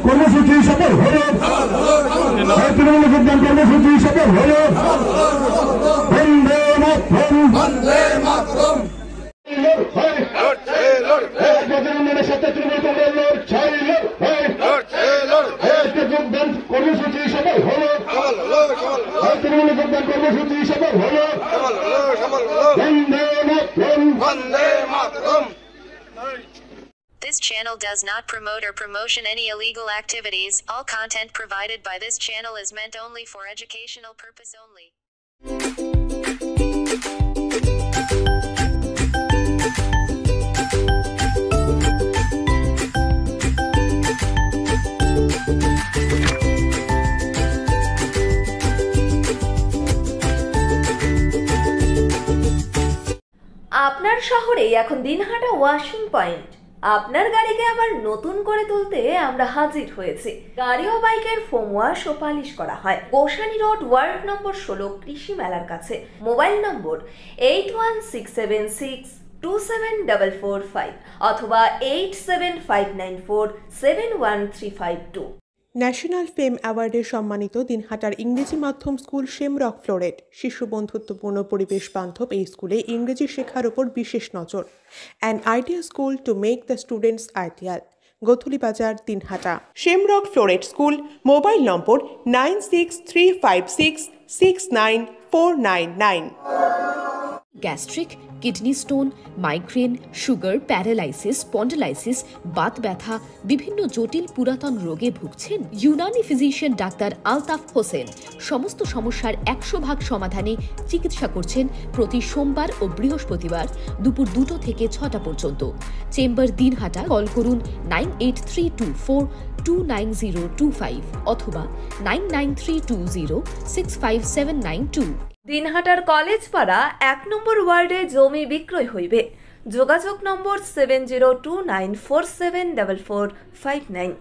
কর্মসূচি সফল হলো, তৃণমূল যোগদান কর্মসূচি সফল হলো। বন্দে মাতরম, বন্দে মাতরম। উন্নয়নের সাথে তৃণমূল কংগ্রেস যোগদান কর্মসূচি সফল হলো, তৃণমূল যোগদান কর্মসূচি সফল হলো। বন্দে মাতরম, বন্দে মাতরম। This channel does not promote or promotion any illegal activities. All content provided by this channel is meant only for educational purpose only. আপনার শহরে এখন দিনহাটা ওয়াশিং পয়েন্ট। আপনার গাড়িকে আবার নতুন করে তুলতে আমরা হাজির হয়েছি। গাড়ি ও বাইকের ফোম ওয়াশ ও পালিশ করা হয় গোসানি রোড, ওয়ার্ড নম্বর 16, কৃষি মেলার কাছে। মোবাইল নম্বর 8167627445 অথবা 8759471352। ন্যাশনাল ফেম অ্যাওয়ার্ডে সম্মানিত দিনহাটার ইংরেজি মাধ্যম স্কুল শেমরক ফ্লোরেট। শিশু বন্ধুত্বপূর্ণ পরিবেশ বান্ধব এই স্কুলে ইংরেজি শেখার উপর বিশেষ নজর। An idea school to make the students ideal. Gothuli Bazar, Dinhata. Shamrock Floret school. Mobile number 9635669499। Gastric, kidney stone, migraine, sugar, paralysis, spondylosis, বাত ব্যথা, বিভিন্ন জটিল পুরাতন রোগে ভুগছেন? ইউনানি ফিজিশিয়ান ডাক্তার আলতাফ হোসেন সমস্ত সমস্যার 100% সমাধানে চিকিৎসা করছেন প্রতি সোমবার ও বৃহস্পতিবার দুপুর 2টা থেকে 6টা পর্যন্ত। চেম্বার, দিনহাটা। কল করুন 9832429025 অথবা 9932065792। দিনহাটার কলেজ পাড়া 1 নম্বর ওয়ার্ডে জমি বিক্রয় হইবে। যোগাযোগ নম্বর 7029474459।